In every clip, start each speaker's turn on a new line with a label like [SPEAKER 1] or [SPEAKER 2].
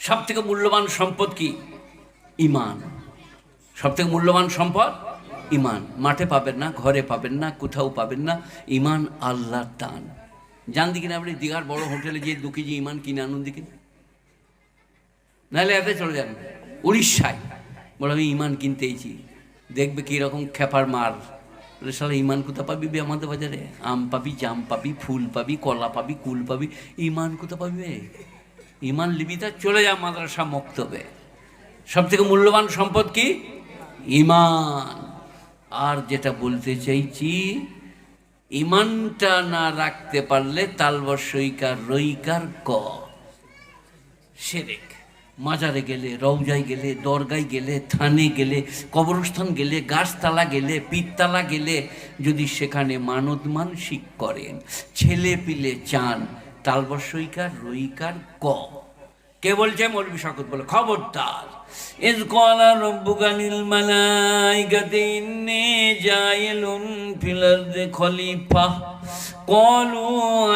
[SPEAKER 1] সব থেকে মূল্যবান সম্পদ কি? ইমান। সব থেকে মূল্যবান সম্পদ ইমান। মাঠে পাবেন না, ঘরে পাবেন না, কোথাও পাবেন না। ইমান আল্লাহর দান। জান দিকে না আপনি দীঘার বড় হোটেলে গিয়ে 2 কেজি ইমান কিনে আনুন দিকে, নাহলে এতে চলে যান উড়িষ্যায়, বলে আমি ইমান কিনতে এসেছি। দেখবে কীরকম খেপার মার। সালা ইমান কোথা পাবি বে আমাদের বাজারে? আম পাবি, জাম পাবি, ফুল পাবি, কলা পাবি, কুল পাবি, ইমান কোথা পাবি বে? ইমান লিবি তা চলে যা মাদ্রাসা মক্তবে। সব থেকে মূল্যবান সম্পদ কি? ইমান। আর যেটা বলতে চাইছি, ইমানটা না রাখতে পারলে তালবর সইকার রইকার ক শিরক। মাজারে গেলে, রওজায় গেলে, দরগায় গেলে, থানে গেলে, কবরস্থান গেলে, গাছতলা গেলে, পীরতলা গেলে, যদি সেখানে মানত মানসিক করেন, ছেলে পিলে চান, তালবর সইকার রইকার ক। কে বলছে? মৌলভী শওকত বলে। খবরদার। ইয ক্বালা রাব্বুকা লিল মালাইকাতি ইন্নী জাইলুন ফিল আরদি খলিফা ক্বালু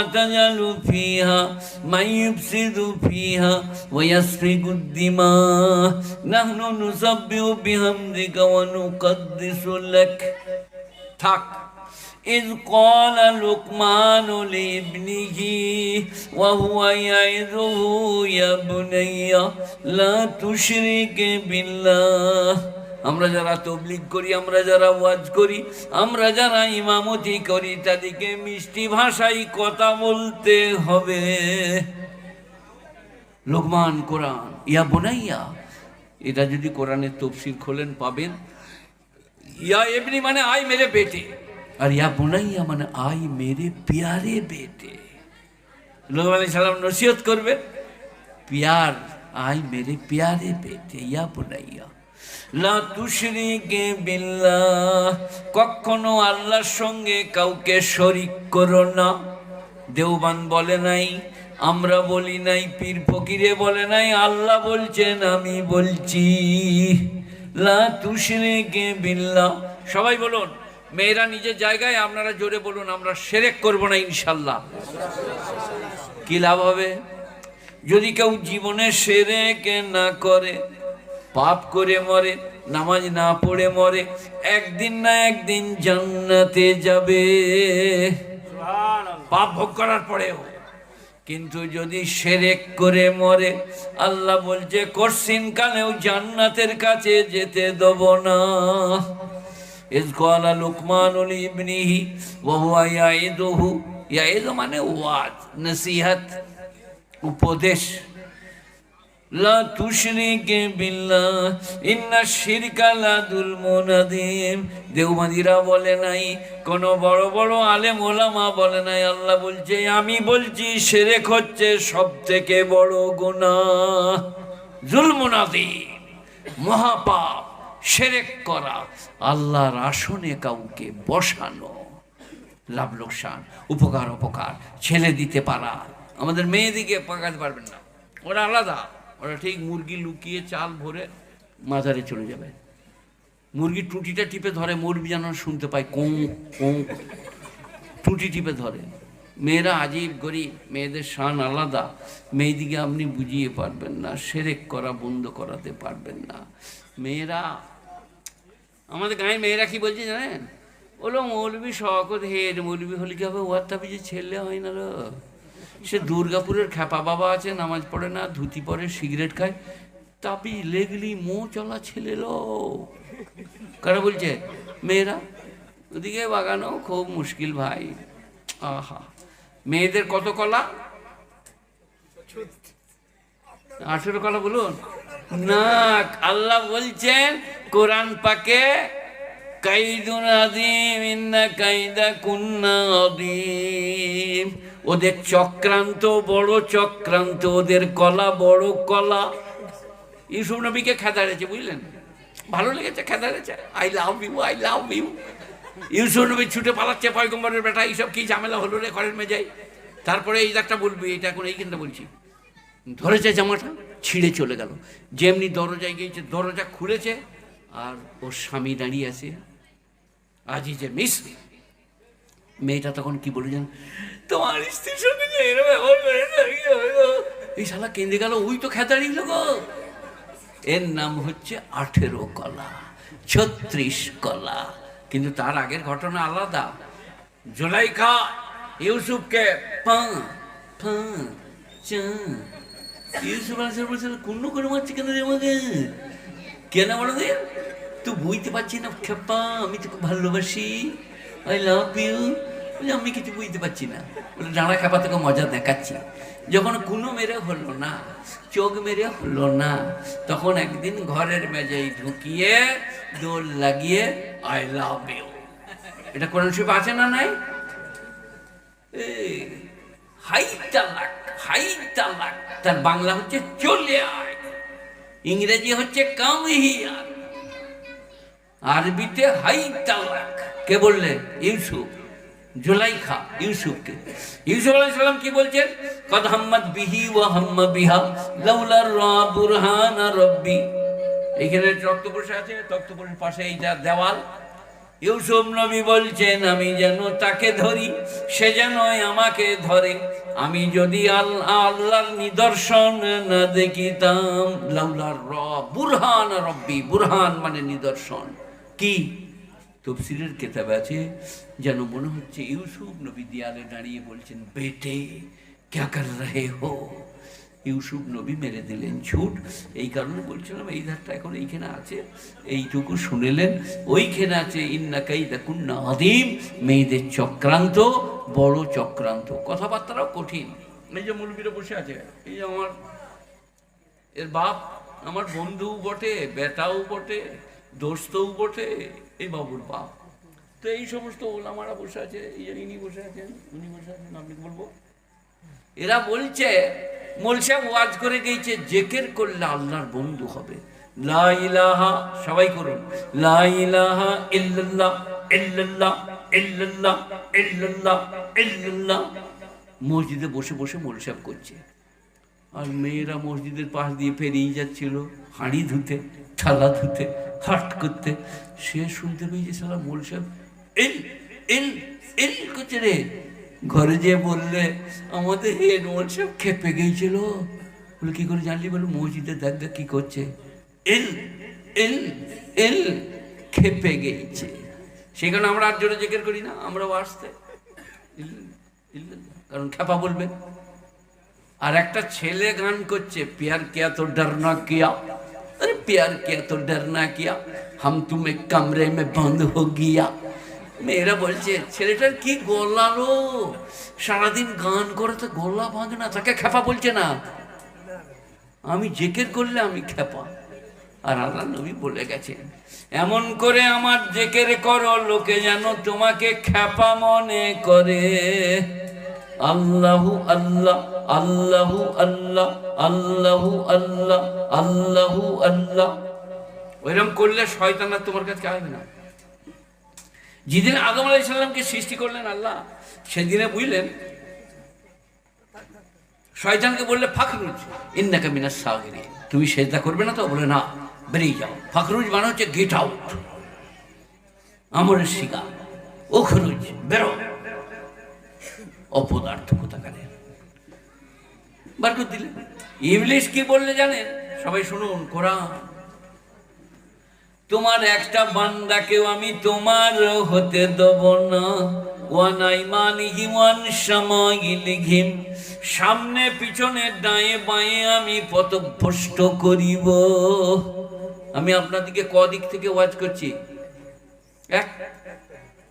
[SPEAKER 1] আতাজালু ফিহা মান ইউফসিদু ফিহা ওয়া ইয়াসফিকুদ দিমা নাহনু নুসাব্বিহু বিহামদিকা ওয়া নুকদ্দিসু লাক। থাক। إذ قال لقمان لابنه وهو يعظه يا بني لا تشرك بالله। আমরা যারা তবলিগ করি, আমরা যারা ওয়াজ করি, আমরা যারা ইমামতি করি, তাদেরকে মিষ্টি ভাষায় কথা বলতে হবে। লোকমান কোরআন, ইয়া বুনাইয়া, এটা যদি কোরআনের তফসির খোলেন পাবেন। ইয়া ইবনি মানে আই মেরে বেটে, আর ইয়া বুনাইয়া মানে আই মেরে প্যারে বেটে। লোক আলাইহিস সালাম নসিহত করবে, প্যার, আই মেরে প্যারে বেটে, ইয়া বুনাইয়া লা তুশরিকে বিল্লাহ, কখনো আল্লাহর সঙ্গে কাউকে শরীক করো না। দেওবান বলে নাই, আমরা বলি নাই, পীর ফকিরে বলে নাই, আল্লাহ বলছেন, আমি বলছি। লা তুশরিকে বিল্লাহ। সবাই বলুন, মেয়েরা নিজের জায়গায়, আপনারা জোরে বলুন, আমরা শিরক করব না ইনশাল্লাহ। কি লাভ হবে? যদি কেউ জীবনে শিরক না করে, পাপ করে মরে, নামাজ না পড়ে মরে, একদিন না একদিন জান্নাতে যাবে পাপ ভোগ করার পরেও। কিন্তু যদি শিরক করে মরে, আল্লাহ বলছে কঠিন কালেও জান্নাতের কাছে যেতে দেব না। ইয ক্বালা লুকমানু লিবনিহি ওয়া হুয়া ইয়াইদুহু, ইয়াইদু মানে ওয়াজ, নসিহত, উপদেশ। লা তুশরিকে বিল্লাহ ইন্নাশ শিরকা লাযুলমুন আযীম। দেওবন্দীরা বলে নাই, কোন বড় বড় আলেম ওলামা বলে নাই, আল্লাহ বলছে, আমি বলছি শিরক হচ্ছে সবথেকে বড় গুনাহ, যুলমুন আযীম, মহাপাপ। শিরক করা, আল্লাহর আসনে কাউকে বসানো, লাভ লোকসান, উপকার অপকার, ছেলে দিতে পারা। আমাদের মেয়েদিকে পাকাতে পারবেন না, ওরা আলাদা। ওরা ঠিক মুরগি লুকিয়ে চাল ভরে মাজারে চলে যাবে, মুরগির টুটিটা টিপে ধরে, মুরগি যেন শুনতে পায়, কোঁ কোঁ, টুটি টিপে ধরে। মেয়েরা আজীব গরিব, মেয়েদের শান আলাদা। মেয়েদিকে আপনি বুঝিয়ে পারবেন না, শিরক করা বন্ধ করাতে পারবেন না। মেয়েরা, আমাদের গাঁয়ের মেয়েরা কি বলছে জানেন? বলো মৌলভী শওকত হেড, মৌলভী হলে কি হবে? ওয়ার তাবি যে ছেলে হয় না রে, সে দুর্গাপুরের খ্যাপা বাবা আছে, নামাজ পড়ে না, ধুতি পরে, সিগারেট খায়, তাবি লেগলি মো চলা ছেলে লো। কারা বলছে? মেয়েরা। ওদিকে বাগানো খুব মুশকিল ভাই। আহা, মেয়েদের কত কলা? 18 কলা বলুন না। আল্লাহ বলছেন কোরআন পাকে, কাইদুন আযীম ইন্না কাইদা কুন্না আযীম। ওদের চক্রান্ত বড় চক্রান্ত, ওদের কলা বড় কলা। ইউসুফ নবীকে খেদারেছে, বুঝলেন? ভালো লেগেছে খেদারেছে, I love you, I love you. Yusuf নবী ছুটে পালাচ্ছে, পয়গম্বরের বেটা, এইসব কি ঝামেলা হলো রে ঘরের মেজাই। তারপরে এই একটা বলবি, এটা এখন এইখানটা বলছি, ধরেছে জামাটা, ছিঁড়ে চলে গেল। যেমনি দরজায় গিয়েছে, দরজা খুলেছে, আর ওর স্বামী দাঁড়িয়ে আছে, আজিজে মিসরি। মেয়েটা তখন কি বলে জান? তোমার স্ত্রীর সঙ্গে এরকম ব্যবহার করে না, এই শালা কেঁদে গেল, ওই তো খেতাড়িল গো। এর নাম হচ্ছে 18 কলা, 36 কলা। কিন্তু তার আগের ঘটনা আলাদা। জুলাইখা ইউসুফকে ইউসুফ আলাইহিস বলছিল, কোন করে মারছি কেন রে আমাকে? কেন বলো দে? তুই বুঝতে পারছি না খেপা, আমি তোকে ভালোবাসি, আই লাভ ইউ। আমি কিছু বুঝতে পারছি না। বলে ডাঁড়া খেপা তোকে মজা দেখাচ্ছি। যখন কোনো মেরে হলো না, চোখ মেরে হলো না, তখন একদিন ঘরের মেজাই ঢুকিয়ে দোল লাগিয়ে আই লাভ ইউ। এটা কোরআন শরীফে আছে না নাই? হাই তালাক, হাই তালাক, তার বাংলা হচ্ছে চলে আয়, ইংরেজি হচ্ছে কাম হিয়ার, আরবিতে হাই তালাক। কে বললে? ইউসুফ। জুলাইখা ইউসুফকে। ইউসুফ আলাইহিস সালাম কি বলছেন? কদ হাম্মাত বিহি ওয়া হাম্মা বিহা লাউলা রা বুরহান রাব্বি। এইখানে তক্তপোষ আছে, তক্তপোষের পাশে এইটা দেওয়াল। ইউসুফ নবী বলছেন, আমি যেন তাকে ধরি, সে যেন আমাকে ধরে। আমি যদি আল্লাহর নিদর্শন না দেখিতাম, লাউলা রা বুরহান রাব্বি, বুরহান মানে নিদর্শন। কি? তফসিরের কিতাবে আছে, যেন মনে হচ্ছে ইউসুফ নবী দেয়ালে দাঁড়িয়ে বলছেন, বেটে ক্যা কর রহে হো। ইউসুফ নবী মেরে দিলেন ছুট। এই কারণে বলছিলাম, এই ধারটা এখন এইখানে আছে, এইটুকু শুনেলেন। ওইখানে আছে ইন্না কাইদা কুন্না আযীম, মেয়েদের চক্রান্ত বড় চক্রান্ত। কথাবার্তাটাও কঠিন। এই যে মুলবিরা বসে আছে, এই যে আমার এর বাপ আমার বন্ধু বটে, বেটাও বটে, দোস্তও বটে, এই বাবুর বাপ। তো এই সমস্ত ওলামারা বসে আছে, এই যে ইনি বসে আছেন, উনি বসে আছেন, আপনি বলবো। এরা বলছে, মোল সাহেব ওয়াজ করে গেছে, জেকের করলে আল্লাহর বন্ধু হবে। লা ইলাহা, সবাই করুন, লা ইলাহা ইল্লাল্লাহ ইল্লাল্লাহ ইল্লাল্লাহ ইল্লাল্লাহ ইল্লাল্লাহ। মসজিদে বসে বসে মোল সাহেব করছে, আর মেয়েরা মসজিদের পাশ দিয়ে পেরিয়ে যাচ্ছিল, হাঁড়ি ধুতে, থালা ধুতে, হাট করতে। সে শুনতে পেয়েছে সালা মোল সাহেব এল এল এল করছে রে। ঘরে যেয়ে বললে, আমাদের হেড মোল সাহেব খেপে গিয়েছিল। বলে কি করে জানলি? বলে মসজিদে দেখ দেখ কি করছে, এল এল এল, খেপে গিয়েছে। সেখানে আমরা আর জোরে জেকের করি না, আমরাও আসতে, কারণ খেপা বলবে। আর একটা ছেলে গান করছে, প্যার কিয়া তো ডরনা কিয়া, अरे प्यार किया तो डरना किया, हम तुम एक कमरे में बंद हो गया। মেয়েরা বলছে, ছেলেটার কি গলা লো, সারাদিন গান করে তো গলা ভাঙে না, তাকে খেপা বলছে না। আমি জেকের করলে আমি খেপা। আর আল্লাহ নবী বলে গেছেন, এমন করে আমার জেকের করো, লোকে যেন তোমাকে খেপা মনে করে। আল্লাহু আল্লাহ, আল্লাহু আল্লাহ, আল্লাহু আল্লাহ, আল্লাহু আল্লাহ। ওইরকম করলে শয়তান আর তোমার কাছে আসবে না। যেদিন আদম আলাইহিস সালামকে সৃষ্টি করলেন আল্লাহ, সেদিনে বুঝলেন, শয়তানকে বললে ফাখরুজ ইন্নাকা মিনাস সাগিরিন, তুমি সেজদা করবে না তো? বলে না, বেরিয়ে যাও। ফাখরুজ মানে হচ্ছে গেট আউট, আমরের শিকা, ও খরুজ বেরো, অপদার্থ কোথাকারে বার করে দিলে। ইবলিস কি বললে জানেন? সবাই শুনুন কোরআন, তোমার একটা বান্দাকেও আমি তোমার হতে দেব না। ওয়ান আইমানিহিম ওয়ান শামাইলিহিম, সামনে পিছনে ডায়ে বাঁয়ে আমি পথভ্রষ্ট করিব। আমি আপনাদেরকে কদিক থেকে ওয়াজ করছি। এক,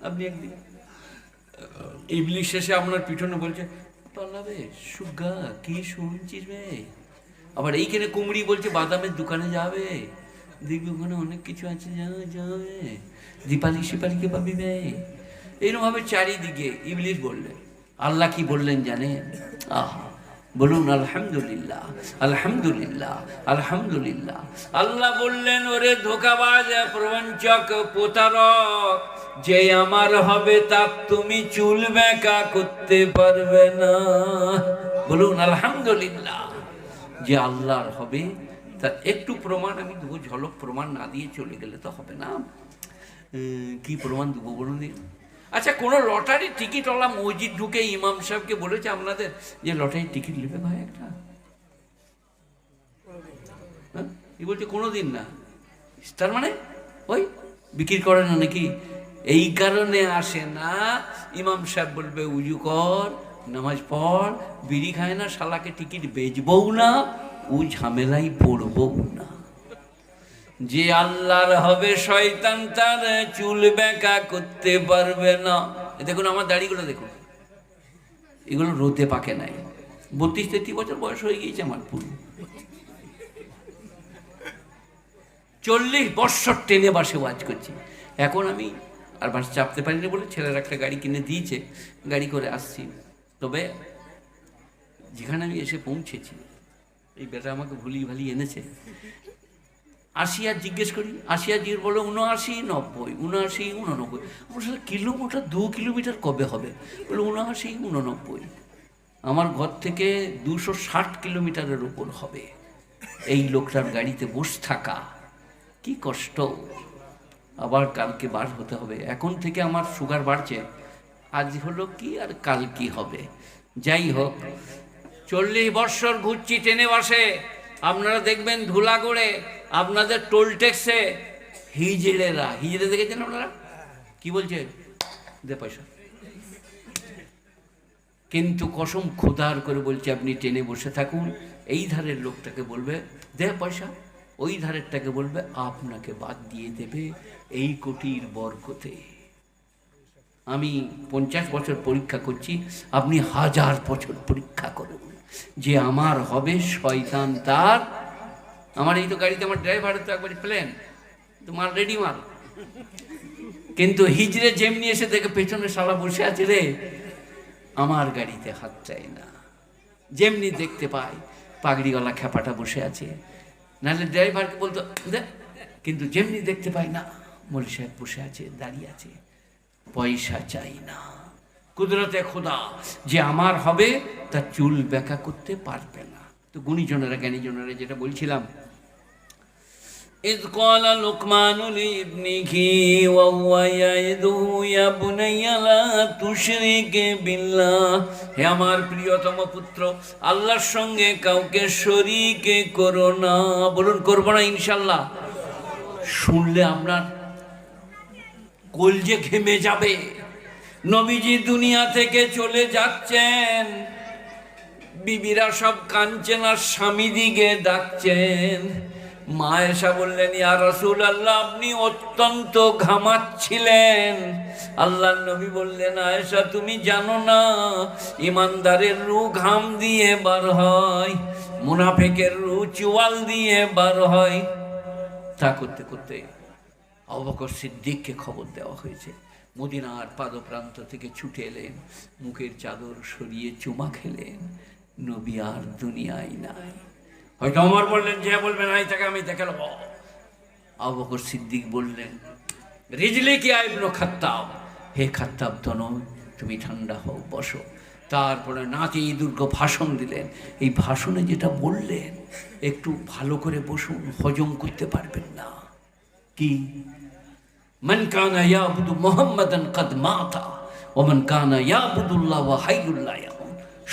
[SPEAKER 1] আপনি একদিন ইবলিস শেষে আপনার পিছনে বলছে, পালাবে সুগা, কি শুনছিস রে? আবার এইখানে কুমড়ি বলছে বাদামের দোকানে যাবে, দেখবি ওখানে অনেক কিছু আছে, যাবে, দীপালি শিপালিকে পাবি বে। এইরকম ভাবে চারিদিকে ইবলিস বললে। আল্লাহ কি বললেন জানেন? আহা, বলুন আলহামদুলিল্লাহ, আলহামদুলিল্লাহ, আলহামদুলিল্লাহ। আল্লাহ বললেন, ওরে ধোঁকাবাজ, প্রবঞ্চক, প্রতারক, যে আমার হবে তার তুমি চুল বেঁকা করতে পারবে না। বলুন আলহামদুলিল্লাহ। যে আল্লাহর হবে তার একটু প্রমাণ আমি দেবো, ঝলক প্রমাণ না দিয়ে চলে গেলে তো হবে না। কি প্রমাণ দেবো বলুন? আচ্ছা, কোনো লটারির টিকিটওয়ালা মসজিদ ঢুকে ইমাম সাহেবকে বলেছে আপনাদের যে লটারির টিকিট নেবে ভাই একটা? এ বলছে কোনোদিন না। তার মানে ওই বিক্রি করে না নাকি, এই কারণে আসে না। ইমাম সাহেব বলবে উজু কর, নামাজ পড়, বিড়ি খায় না, শালাকে টিকিট বেচবও না, ও ঝামেলাই পড়বও না। যে আল্লাহর হবে শয়তান তার চুল বেঁকা করতে পারবে না। দেখুন আমার দাড়িগুলো দেখুন, এগুলো রোদে পাকে নাই। 32-33 বছর বয়স হয়ে গিয়েছে আমার পুরো। 40 বছর ট্রেনে বাসে ওয়াজ করছি। এখন আমি আর বাস চাপতে পারিনি বলে ছেলের একটা গাড়ি কিনে দিয়েছে, গাড়ি করে আসছি। তবে যেখানে আমি এসে পৌঁছেছি, এই বেটা আমাকে ভুলিয়ে ভালিয়ে এনেছে। আসিয়ার জিজ্ঞেস করি, আসিয়ার জিজ্ঞেস বলো 79, 90, 79, 89। আমার কিলোমিটার 2 কিলোমিটার কবে হবে? বলে 79, 89। আমার ঘর থেকে 260 কিলোমিটারের উপর হবে। এই লোকটার গাড়িতে বসে থাকা কি কষ্ট। আবার কালকে বার হতে হবে। এখন থেকে আমার সুগার বাড়ছে, আজ হলো কি আর কাল কি হবে। যাই হোক, 40 বৎসর ঘুরছি ট্রেনে বাসে। আপনারা দেখবেন ধুলাগড়ে আপনাদের টোল ট্যাক্সে হিজড়েরা, হিজড়ে দেখেছেন আপনারা? কি বলছে? দে পয়সা। কিন্তু কসম খোদার করে বলছে, আপনি ট্রেনে বসে থাকুন, এই ধারের লোকটাকে বলবে দে পয়সা, ওই ধারেরটাকে বলবে আপনাকে বাদ দিয়ে দেবে এই কোটির বরকতে। আমি 50 বছর পরীক্ষা করছি, আপনি 1000 বছর পরীক্ষা করুন, যে আমার হবে শয়তান তার। আমার এই তো গাড়িতে আমার ড্রাইভার তো একবার প্লেন তো মাল রেডি মাল, কিন্তু হিজড়ে যেমনি এসে দেখে পেছনে শালা বসে আছে রে, আমার গাড়িতে হাত চাই না। যেমনি দেখতে পাই পাগড়িওয়ালা খ্যাপাটা বসে আছে, নাহলে ড্রাইভারকে বলতো দে, কিন্তু যেমনি দেখতে পাই না মৌলী সাহেব বসে আছে, দাঁড়িয়ে আছে, পয়সা চাই না। কুদরতে খোদা যে আমার হবে তার চুল বেঁকা করতে পারবে না। তো গুণীজনেরা জ্ঞানীজনেরা যেটা বলছিলাম, إذ قال لقمان لابنه وهو يعظه يا بني لا تشرك بالله। হে আমার প্রিয়তম পুত্র, আল্লাহর সঙ্গে কাউকে শরীক করো না। বলুন করবো না ইনশাআল্লাহ। শুনলে আপনার কলজে ঘেমে যাবে। নবীজি দুনিয়া থেকে চলে যাচ্ছেন, বিবিরা সব কাঁদছেন আর স্বামী দিকে ডাকছেন। মা এসা বললেন, ইয়া রাসূলুল্লাহ, আপনি অত্যন্ত ঘামাচ্ছিলেন। আল্লাহর নবী বললেন, আয়েশা তুমি জানো না, ইমানদারের রূহ ঘাম দিয়ে বার হয়, মুনাফিকের রূহ চুয়াল দিয়ে বার হয়। তা করতে করতে আবু বকর সিদ্দিককে খবর দেওয়া হয়েছে। মদিনার পাদপ্রান্ত থেকে ছুটে এলেন, মুখের চাদর সরিয়ে চুমা খেলেন, নবী আর দুনিয়ায় নাই। হয়তো ওমর বললেন, যে বলবেন আই তাকে আমি দেখে নেব। আবু বকর সিদ্দিক বললেন, রিজলি কি ইবনে খাত্তাব, হে খাত্তাব তনয় তুমি ঠান্ডা হও, বসো। তারপরে নাতি দুর্গ ভাষণ দিলেন। এই ভাষণে যেটা বললেন একটু ভালো করে বসুন, হজম করতে পারবেন না। কি? মান কানা ইয়াবুদু মুহাম্মাদান কাদ মাতা ওয়া মান কানা ইয়াবুদুল্লাহ ওয়া হাইয়ুল লা ইয়ামুত।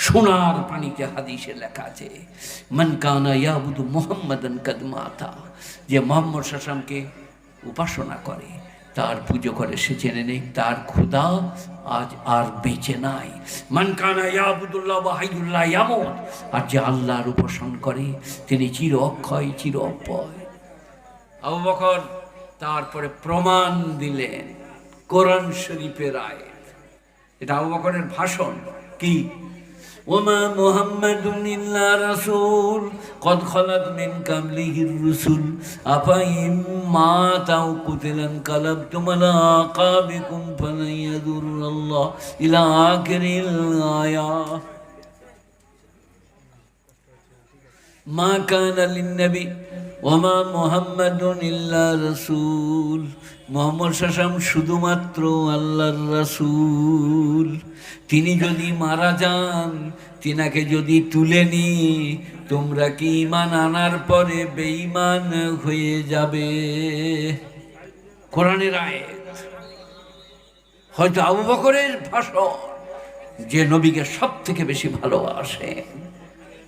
[SPEAKER 1] সোনার পানিতে হাদিসে লেখা আছে, মান কানা ইয়াবুদু মুহাম্মাদান কাদ মাতা, যে মুহাম্মদ সাল্লাল্লাহু আলাইহি ওয়াসাল্লামকে উপাসনা করে, তার পুজো করে, সে জেনে নেই তার খোদা আজ আর বেঁচে নাই। মান কানা ইয়াবুদুল্লাহ ওয়া হাইয়ুল লা ইয়ামুত, আর যে আল্লাহর উপাসনা করে তিনি চির অক্ষয় চির অব্যয়। আবু বকর তারপরে প্রমাণ দিলেন কোরআন শরীফের আয়াত। এটা আবু বকরের ভাষণ। কি? ওমা মুহাম্মাদুন ইল্লা রাসূল কদ খালাত মিন কাবলিহির রুসুল আফাইম মাতাও কুতিলান কালাবতুম আলা আকাবিকুম ফালান ইয়াদুরুল্লাহ ইলা আখিরিল আয়াত। মা কানা লিন-নবী ওমা মুহাম্মাদুন ইল্লা রাসূল, মুহাম্মদ সাল্লাল্লাহু আলাইহি শুধুমাত্র আল্লাহর রাসূল। তিনি যদি মারা যান, তিনাকে যদি তুলে নি, তোমরা কি ঈমান আনার পরে বেঈমান হয়ে যাবে? কোরআনের আয়াত। হয়তো আবু বকরের ভাষণ, যে নবীকে সব থেকে বেশি ভালোবাসেন।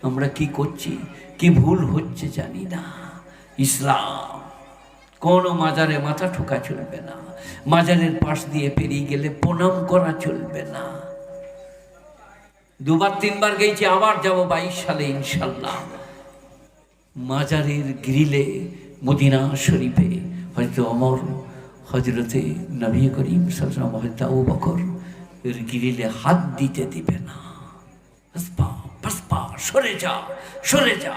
[SPEAKER 1] আমরা কি করছি, কি ভুল হচ্ছে জানি না। ইসলাম। কোনো মাজারে মাথা ঠোকা চলবে না, মাজারের পাশ দিয়ে পেরিয়ে গেলে প্রণাম করা চলবে না। দুবার তিনবার গেছি, আবার যাব 22 সালে ইনশাল্লাহ। মাজারের গ্রিলে মদিনা শরীফে হয়তো অমর হজরতে নবী করিম সাল্লাল্লাহু আলাইহি ওয়াসাল্লাম আবু বকর এর গ্রিলে হাত দিতে দিবে না। বাসপা বাসপা, সরে যা সরে যা,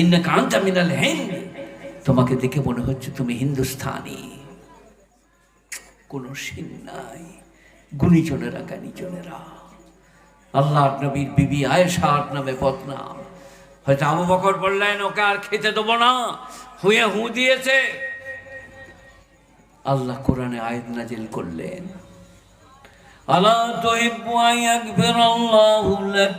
[SPEAKER 1] ইন্নাকা আনতা মিনাল হিন্দ, তোমাকে দেখে মনে হচ্ছে তুমি হিন্দুস্তানি। কোনো সিন নাই। গুণীজনেরা জ্ঞানীজনেরা, আল্লাহর নবীর বিবি আয়েশার নামে বদনাম। হয়তো আবু বকর বললেন ওকে আর খেতে দেবো না, হুয়ে হু দিয়েছে। আল্লাহ কোরআনে আয়াত নাজিল করলেন, আলা তুহিব্বু আন ইয়াগফিরাল্লাহু লাক,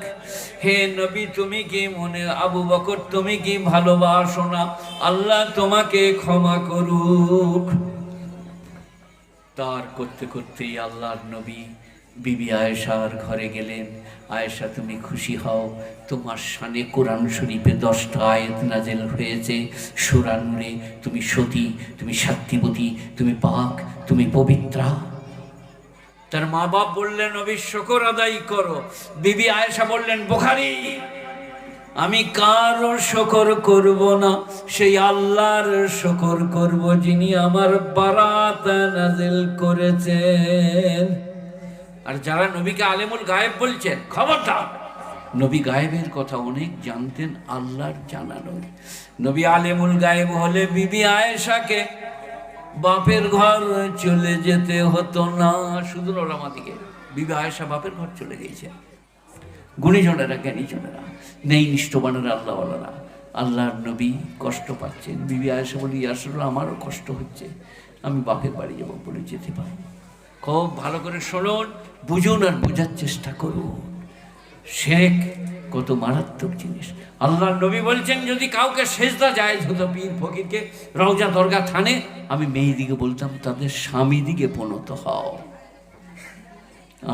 [SPEAKER 1] হে নবী তুমি কি মনে, আবু বকর তুমি কি ভালোবাসো না আল্লাহ তোমাকে ক্ষমা করুক? তার করতে করতেই আল্লাহর নবী বিবি আয়েশার ঘরে গেলেন। আয়েশা তুমি খুশি হও, তোমার শানে কোরআন শরীফে 10টা আয়াত নাজিল হয়েছে সূরা নূরে। তুমি সতী, তুমি সাত্তিবতী, তুমি পাক, তুমি পবিত্রা। তার মা বাপ বললেন নবী শুকর আদায় করো। বিবি আয়েশা বললেন বুখারী, আমি কারো শুকর করব না, সেই আল্লাহর শুকর করব যিনি আমার বারাত নাজিল করেছেন। আর যারা নবীকে আলেমুল গায়েব বলছেন, খবরদার, নবী গায়েবের কথা অনেক জানতেন, আল্লাহর জানানো। নবী আলেমুল গায়েব হলে বিবি আয়েশাকে বাপের ঘর চলে যেতে হতো না। শুধু ওলামাদিকে, বিবি আয়েশা বাপের ঘর চলে গিয়েছে। গুণীজনেরা জ্ঞানীজনেরা, নেই নিষ্ঠবানেরা, আল্লাহওয়ালারা, আল্লাহর নবী কষ্ট পাচ্ছেন। বিবি আয়েশা বলি আসলে আমারও কষ্ট হচ্ছে, আমি বাপের বাড়ি যাবো, বলে যেতে পারি। খুব ভালো করে শুনুন, বুঝুন আর বোঝার চেষ্টা করুন। শিরক কত মারাত্মক জিনিস। আল্লাহর নবী বলছেন যদি কাউকে সেজদা জায়েজ হতো পীর ফকিরকে রওজা দরগা থানে, আমি মেয়েদিকে বলতাম তাদের স্বামী দিকে পনত হও।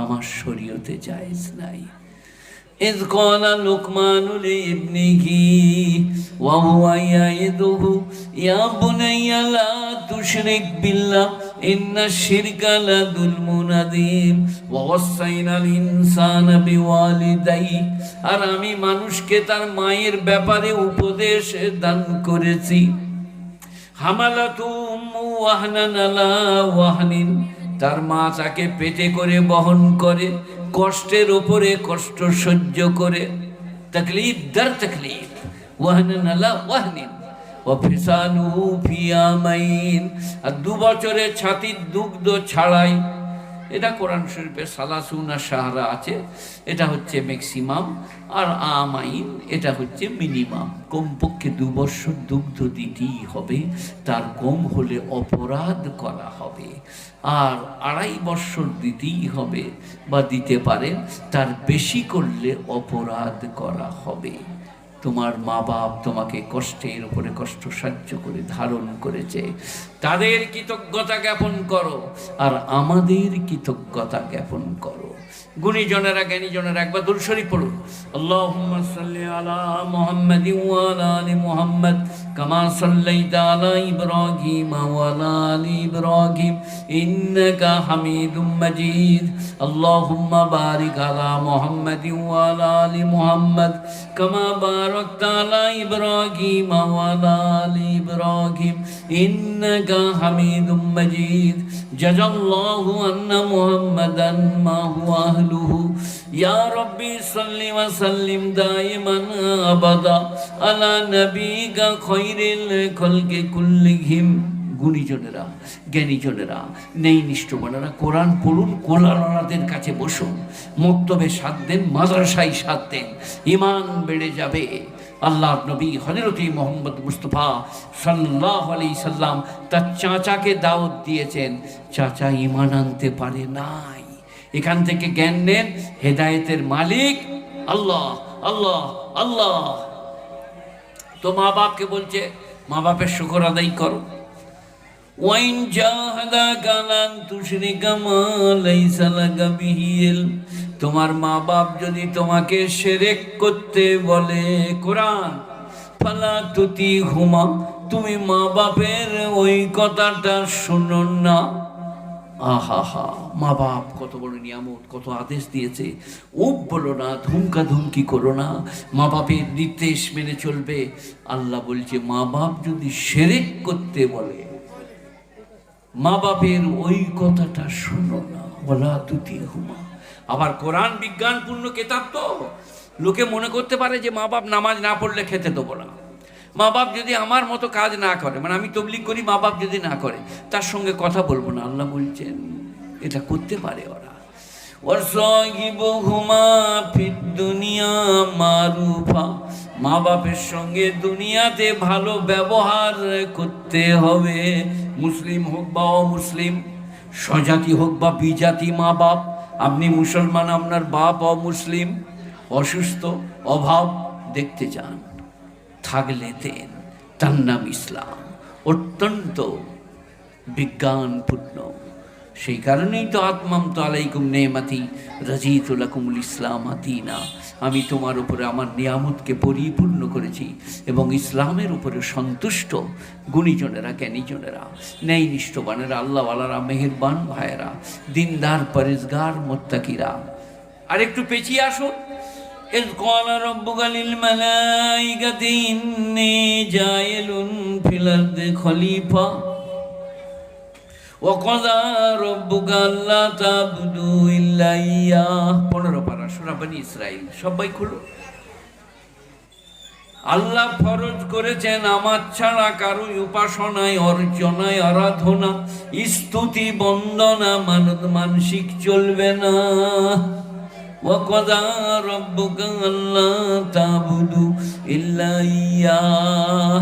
[SPEAKER 1] আমার শরীয়তে জায়েজ নাই। إذ قال لقمان لابنه وهو يعظه يا بني لا تشرك بالله إن الشرك لظلم عظيم ووصينا الإنسان بوالديه। আর আমি মানুষকে তার মায়ের ব্যাপারে উপদেশ দান করেছি। হামালাতু উম্মু ওয়াহনান আলা ওয়াহনিন, তার মা তাকে পেটে করে বহন করে, কষ্টের উপরে কষ্ট সহ্য করে, তকলিফ দর তকলিফ, ওয়াহনান আলা ওয়াহনিন ওয়া ফিসালুহু ফি আমাইন, আর 2 বছরে ছাতির দুগ্ধ ছাড়াই। এটা কোরআন শরীফে সালাসুনা শাহরা আছে, এটা হচ্ছে ম্যাক্সিমাম, আর আমাইন এটা হচ্ছে মিনিমাম। কমপক্ষে 2 বছর দুগ্ধ দিতেই হবে, তার কম হলে অপরাধ করা হবে। আর 2.5 বছর দিতেই হবে বা দিতে পারেন, তার বেশি করলে অপরাধ করা হবে। তোমার মা বাপ তোমাকে কষ্টের উপরে কষ্ট সহ্য করে ধারণ করেছে, তাদের কৃতজ্ঞতা জ্ঞাপন করো আর আমাদের কৃতজ্ঞতা জ্ঞাপন করো। গুণীজনেরা জ্ঞানীজনেরা একবার দুরূদ শরীফ পড়ুন। আল্লাহুম্মা সাল্লি আলা মুহাম্মাদিন ওয়া আলা আলি মুহাম্মাদ কামা সাল্লাইতা আলা ইব্রাহিম ওয়া আলা আলি ইব্রাহিম ইন্নাকা হামিদুম মাজিদ। আল্লাহুম্মা বারিক আলা মুহাম্মাদিন ওয়া আলা আলি মুহাম্মাদ কামা বারাকতা আলা ইব্রাহিম ওয়া আলা আলি ইব্রাহিম ইন্নাকা হামিদুম মাজিদ। জাযাল্লাহু আন্না মুহাম্মাদান মা হুয়া আহলুহু ইয়া রাব্বি সাল্লি ওয়া সাল্লিম দাইমান আবাদা আলা নবিকা খায়রিল খালকি কুল্লিহিম। গুণীজনেরা জ্ঞানীজনেরা, নেই নিষ্ঠবানেরা, কোরআন পড়ুন, কোলারাদের কাছে বসুন, মক্তবে সাথ দেন, মাদ্রাসায় সাথ দেন, ঈমান বেড়ে যাবে। আল্লাহর নবী হযরত মুহাম্মদ মুস্তাফা সাল্লাল্লাহু আলাইহি সাল্লাম তার চাচাকে দাওয়াত দিয়েছেন, চাচা ঈমান আনতে পারে নাই। এখান থেকে জ্ঞান নেন, হেদায়েতের মালিক আল্লাহ আল্লাহ আল্লাহ। তো মা বাপকে বলছে মা বাপের শুকর আদায় করো। ওয়াইন জাহাদাকা লান তুশরিকা মা লাইসা লাকা বিহি ইলম, তোমার মা বাপ যদি তোমাকে শিরক করতে বলে, কোরআন ফালা তুতিহুমা, তুমি মা বাপের ওই কথাটা শোনো না। আহা হা, মা বাপ কত বড় নিয়ামত, কত আদেশ দিয়েছে। বলো না, ধুমকা ধুমকি করো না, মা বাপের নির্দেশ মেনে চলবে। আল্লাহ বলছে মা বাপ যদি শিরক করতে বলে, মা বাপের ওই কথাটা শোনো না, ওয়ালা তুতিহুমা। আবার কোরআন বিজ্ঞানপূর্ণ কিতাব, তো লোকে মনে করতে পারে যে মা বাপ নামাজ না পড়লে খেতে দেবো না, মা বাপ যদি আমার মতো কাজ না করে, মানে আমি তবলিগ করি, মা বাপ যদি না করে তার সঙ্গে কথা বলবো না। আল্লাহ বলছেন এটা করতে পারে ওরা। ওয়াসাহিবুহুমা ফিদ দুনিয়া মারুফা, মা বাপের সঙ্গে দুনিয়াতে ভালো ব্যবহার করতে হবে। মুসলিম হোক বা অমুসলিম, স্বজাতি হোক বা বিজাতি মা বাপ। আপনি মুসলমান, আপনার বাপ অমুসলিম, অসুস্থ, অভাব দেখতে যান, থাকলে দেন, তার নাম ইসলাম। অত্যন্ত বিজ্ঞানপূর্ণ। সেই কারণেই তো আতমামতু আলাইকুম নেমাতি রাজিতু লাকুমুল ইসলাম দীনা, আমি তোমার উপরে আমার নিয়ামতকে পরিপূর্ণ করেছি এবং ইসলামের উপরে সন্তুষ্ট। গুণীজনেরা, জ্ঞানীজনেরা, ন্যায়নিষ্ঠবানেরা, আল্লাহওয়ালারা, মেহেরবান ভাইয়েরা, দিনদার, পরেজগার, মুত্তাকিরা। আর একটু পেছিয়ে আসুন। إذ قال ربك للملائكة إني جاعل في الأرض خليفة وقضى ربك ألا تعبدوا إلا إياه। 15 পারা সূরা বনী ইসরাইল। সবাই খুলো। আল্লাহ ফরজ করেছেন আমার ছাড়া কারো উপাসনায়, অর্চনায়, আরাধনা, স্তুতি, বন্দনা, মানসিক চলবে না। وَقَضَى رَبُّكَ أَلَّا تَعْبُدُوا إِلَّا إِيَّاهُ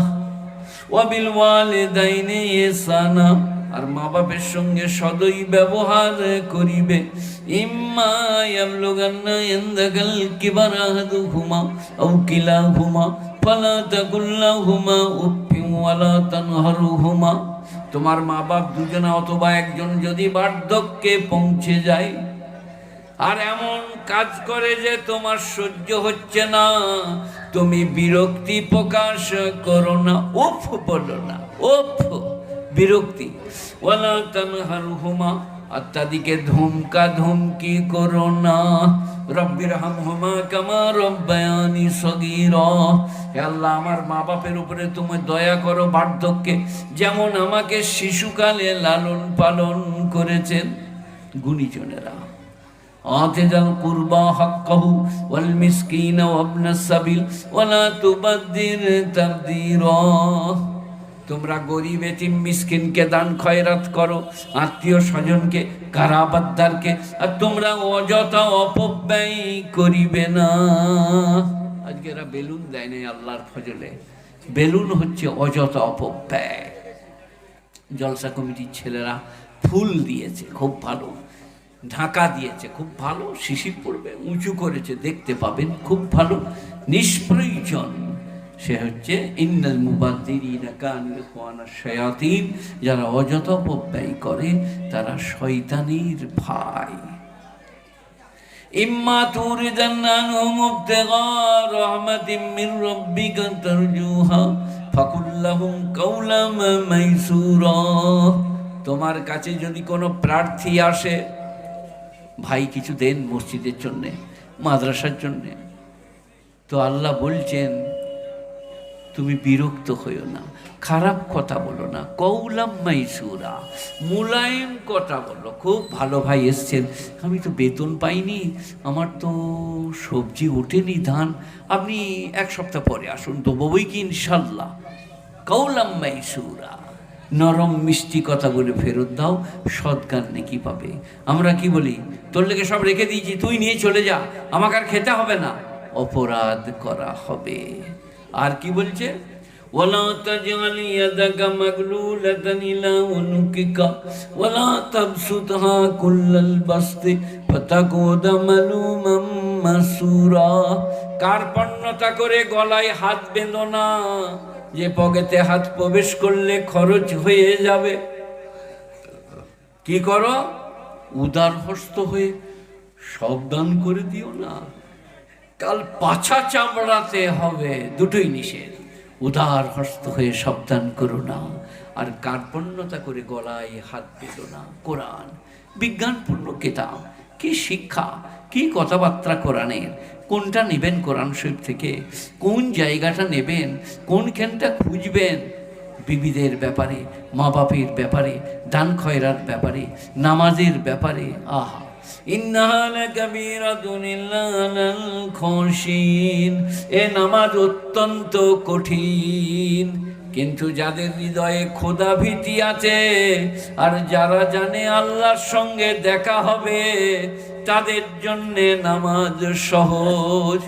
[SPEAKER 1] وَبِالْوَالِدَيْنِ إِحْسَانًا, আর মা বাপের সঙ্গে সদয় ব্যবহার করিবে। ইম্মা ইয়াবলুগান্না ইনদাকাল কিবারা আহাদুহুমা আও কিলাহুমা ফালা তাকুল লাহুমা উফফিন ওয়ালা তানহারহুমা, তোমার মা বাপ দুজনা অথবা একজন যদি বার্ধক্যে পৌঁছে যায় আর এমন কাজ করে যে তোমার সহ্য হচ্ছে না, তুমি বিরক্তি প্রকাশ করো না, উফ বলো না, উফ, বিরক্তি। ওয়ালা তানহারহুমা, আর তাদেরকে ধমকা ধমকি করো না। রব্বিরহামহুমা কামা রব্বায়ানি সগীরা, হে আল্লাহ আমার মা বাপের উপরে তুমি দয়া করো বার্ধক্যে, যেমন আমাকে শিশুকালে লালন পালন করেছেন। গুণীজনেরা, আতিজাল কুরবা হাক্কাহু ওয়াল মিসকিনা ওয়াবনাস সাবিল ওয়ালা তুবাদ্দির তাবদীরা, তোমরা গরিব এতিম মিসকিনকে দান খয়রাত করো, আত্মীয় স্বজনকে, কারাবাদ্দারকে, আর তোমরা অযথা অপব্যয় করিবে না। আজকে এরা বেলুন দেয় নাই আল্লাহর ফজলে, বেলুন হচ্ছে অযথা অপব্যয়। জলসা কমিটির ছেলেরা ফুল দিয়েছে, খুব ভালো, ঢাকা দিয়েছে, খুব ভালো, শিশির পড়বে, উঁচু করেছে, দেখতে পাবেন, খুব ভালো। নিষ্প্রয়োজন সে হচ্ছে ইন্নাল মুবাদ্দিরিনা কানু ইখওয়ানাশ শায়াতিন, যারা অযথা অপব্যয় করে তারা শয়তানির ভাই। ইম্মা তুরিদান্না আনহুম ইবতিগা রাহমাতিম মির রাব্বিকা তারজুহা ফাকুল লাহুম কাওলাম মাইসুরা, তোমার কাছে যদি কোনো প্রার্থী আসে, ভাই কিছু দেন মসজিদের জন্যে, মাদ্রাসার জন্যে, তো আল্লাহ বলছেন তুমি বিরক্ত হইও না, খারাপ কথা বলো না, কৌলাম মাইসুরা, মুলায়েম কথা বলো। খুব ভালো ভাই এসছেন, আমি তো বেতন পাইনি, আমার তো সবজি ওঠেনি, ধান, আপনি 1 সপ্তাহ পরে আসুন, দেবই কি ইনশাল্লাহ। কৌলাম মাইসুরা, নরম মিষ্টি কথা বলে ফেরত দাও, সৎকার নেকি পাবে। আমরা কি বলি, তোর লেগে সব রেখে দিয়েছি, তুই নিয়ে চলে যা, আমাকে আর খেতে হবে না, অপরাধ করা হবে। আর কি বলছে, ওয়ালা তাজআল ইয়াদাকা মাগলুলাতান ইলা উনুকিকা ওয়ালা তাবসুতহা কুল্লাল বাসতি ফাতাকুদা মালুমান মাসুরা, কার্পণ্যতা করে গলায় হাত বেঁধো না, যে পকেটে হাত প্রবেশ করলে খরচ হয়ে যাবে। কি করো, উদার হস্ত হয়ে সব দান করে দিও না, কাল পাছা চামড়াতে হবে, দুটোই নিষেধ। উদার হস্ত হয়ে সাবধান করো না, আর কার্পণ্যতা করে গলায় হাত পেতো না। কোরআন বিজ্ঞানপূর্ণ কিতাব, কি শিক্ষা, কি কথাবার্তা কোরআনের। কোনটা নেবেন কোরআন শরীফ থেকে, কোন জায়গাটা নেবেন, কোনখানটা খুঁজবেন? বিবিদের ব্যাপারে, মা বাপের ব্যাপারে, দান খয়রার ব্যাপারে, নামাজের ব্যাপারে। আহা, ইন্নাহা লাকাবীরাতুন ইল্লা আলাল খাশিন, এ নামাজ অত্যন্ত কঠিন, কিন্তু যাদের হৃদয়ে খোদা ভীতি আছে আর যারা জানে আল্লাহর সঙ্গে দেখা হবে, তাদের জন্যে নামাজ সহজ।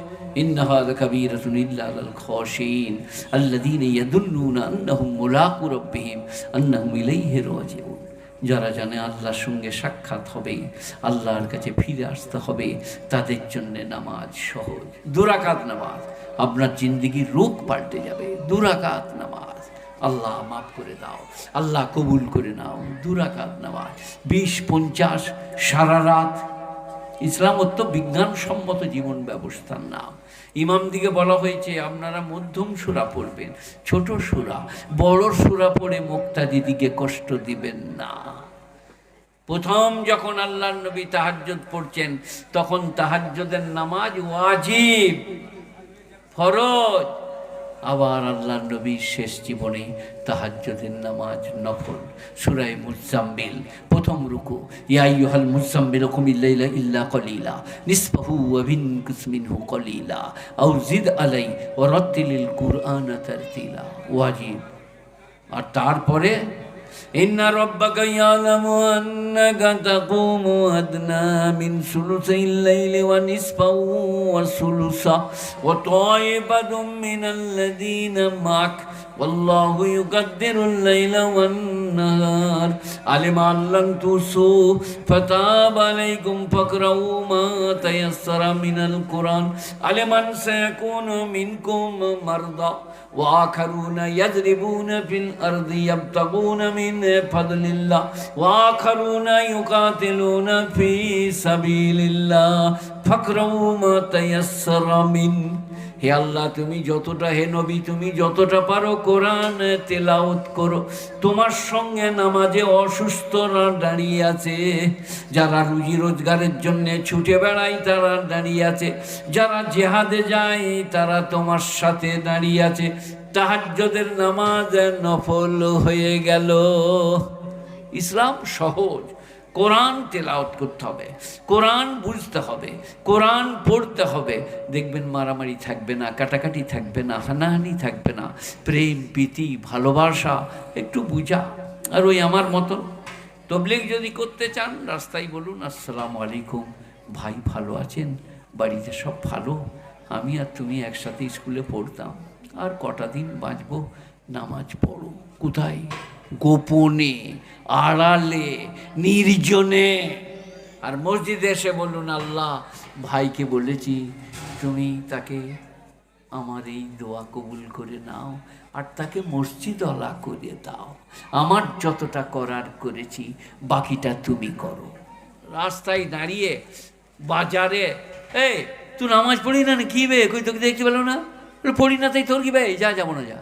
[SPEAKER 1] ইন্নাহা লাকাবীরাতুন ইল্লা আলাল খাশিন আল্লাযীনা ইয়াদুন্নুনা আন্নাহুম মুলাকু রাব্বিহিম আন্নাহুম ইলাইহি রাজিউন। যারা জানে আল্লাহর সঙ্গে সাক্ষাৎ হবে, আল্লাহর কাছে ফিরে আসতে হবে, তাদের জন্য নামাজ সহজ। 2 রাকাত নামাজ আপনার জিন্দেগির রূপ পাল্টে যাবে। 2 রাকাত নামাজ, আল্লাহ মাফ করে দাও, আল্লাহ কবুল করে নাও। 2 রাকাত নামাজ 20-50 সারা রাত। ইসলাম বিজ্ঞানসম্মত জীবন ব্যবস্থার নাম। ইমাম দিকে বলা হয়েছে আপনারা মধ্যম সূরা পড়বেন, ছোট সূরা। বড় সূরা পড়ে মুক্তাদিদিকে কষ্ট দিবেন না। প্রথম যখন আল্লাহর নবী তাহাজ্জুদ পড়ছেন, তখন তাহাজ্জুদের নামাজ ওয়াজিব, ফরজ। আবার আল্লাহর নবীর শেষ জীবনে তাহাজ্জুদের নামাজ নফল। সূরা মুজাম্মিল প্রথম রুকু, ইয়া আইয়ুহাল মুজাম্মিল কুমিল লাইলা ইল্লা কলিলা নিসফাহু ওয়া বিনকুস মিনহু কলিলা আও জিদ আলাই ওয়া রাত্তিলিল কুরআনা তারতিলা, ওয়াজিব। আর তারপরে ইন্না রাব্বাকা ইয়ালামু আন্নাকা তাকুমু আদনা মিন সুলুসাইল লাইলি ওয়া নিসফাহু ওয়া সুলুসা ওয়া তায়িবাতুম মিনাল্লাযীনা মা'ক ওয়াল্লাহু ইউকাদ্দিরুল লাইলা ওয়ান নাহার আলিমা আল্লান তুসু ফাতাবা আলাইকুম ফাকরাউ মা তায়াসসারা মিনাল কুরআন আলিমান সায়াকুনু মিনকুম মারদা وآخرون يضربون في الأرض يبتغون من فضل الله وآخرون يقاتلون في سبيل الله فاقرؤوا ما تيسر منه। হে আল্লাহ, তুমি যতটা, হে নবী তুমি যতটা পারো কোরআন তেলাওয়াত করো। তোমার সঙ্গে নামাজে অসুস্থরা দাঁড়িয়ে আছে, যারা রুজি রোজগারের জন্য ছুটে বেড়ায় তারা দাঁড়িয়ে আছে, যারা জিহাদে যায় তারা তোমার সাথে দাঁড়িয়ে আছে। তাহাজ্জুদের নামাজ নফল হয়ে গেল। ইসলাম সহজ। কোরআন তেলাওয়াত করতে হবে, কোরআন বুঝতে হবে, কোরআন পড়তে হবে। দেখবেন মারামারি থাকবে না, কাটাকাটি থাকবে না, হানাহানি থাকবে না, প্রেম প্রীতি ভালোবাসা একটু বুঝা। আর ওই আমার মতন তবলিগ যদি করতে চান, রাস্তায় বলুন আসসালামু আলাইকুম ভাই, ভালো আছেন, বাড়িতে সব ভালো, আমি আর তুমি একসাথে স্কুলে পড়তাম, আর কটা দিন বাঁচবো, নামাজ পড়ো। কোথায়? গোপনে, আড়ালে, নির্জনে। আর মসজিদে এসে বলুন আল্লাহ ভাইকে বলেছি, তুমি তাকে আমার এই দোয়া কবুল করে নাও, আর তাকে মসজিদওয়ালা করে দাও। আমার যতটা করার করেছি, বাকিটা তুমি করো। রাস্তায় দাঁড়িয়ে, বাজারে, এই তুই নামাজ পড়ি না, কি বে কই তোকে দেখতে পেলো না? পড়ি না তাই তোর কি বে, যা যাবো না, যা।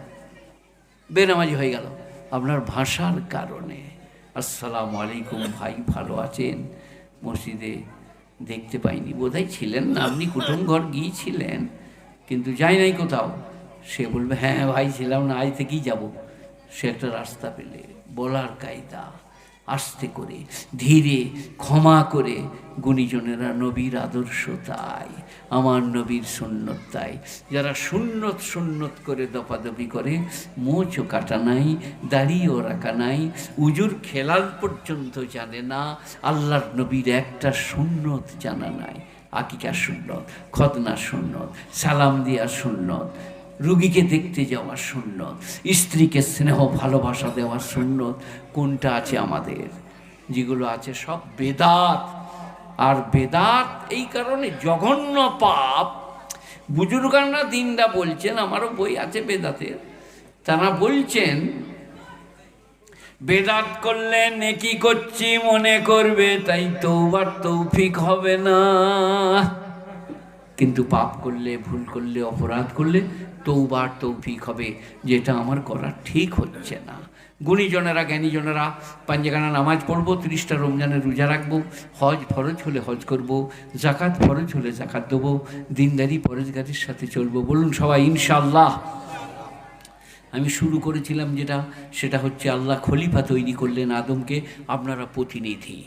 [SPEAKER 1] বেনামাজি হয়ে গেল আপনার ভাষার কারণে। আসসালামু আলাইকুম ভাই, ভালো আছেন? মসজিদে দেখতে পাইনি, বোধহয় ছিলেন না, আপনি কুটুম ঘর গিয়েছিলেন, কিন্তু যাই নাই কোথাও। সে বলবে হ্যাঁ ভাই ছিলাম না, আজ থেকেই যাব। সে একটা রাস্তা পেলে, বলার কায়দা, আস্তে করে, ধীরে, ক্ষমা করে। গুণীজনেরা নবীর আদর্শ তাই, আমার নবীর সুন্নত তাই। যারা সুন্নত সুন্নত করে দপাদপি করে, মোচও কাটা নাই, দাড়িও রাখা নাই, উজুর খেলাল পর্যন্ত জানে না, আল্লাহর নবীর একটা সুন্নত জানা নাই। আকিকা সুন্নত, খতনা সুন্নত, সালাম দিয়া সুন্নত, রুগীকে দেখতে যাওয়া সুন্নত, স্ত্রীকে স্নেহ ভালোবাসা দেওয়া সুন্নত। কোনটা আছে আমাদের? যেগুলো আছে সব বেদাত। আর বেদাত এই কারণে জঘন্য পাপ। বুজুর্গানরা দিনটা বলছেন, আমারও বই আছে বেদাতের, তারা বলছেন বেদাত করলে নেকি করছি মনে করবে, তাই তওবার তৌফিক হবে না। কিন্তু পাপ করলে, ভুল করলে, অপরাধ করলে তৌবার তৌফিক হবে, যেটা আমার করা ঠিক হচ্ছে না। গুণীজনেরা, জ্ঞানীজনেরা পাঞ্জেখানা নামাজ পড়বো, 30টা রমজানের রোজা রাখবো, হজ ফরজ হলে হজ করব, জাকাত ফরজ হলে জাকাত দেবো, দিনদারি পরেজগারির সাথে চলবো। বলুন সবাই ইনশাআল্লাহ। আমি শুরু করেছিলাম সেটা হচ্ছে আল্লাহ খলিফা তৈরি করলেন আদমকে, আপনারা প্রতিনিধি।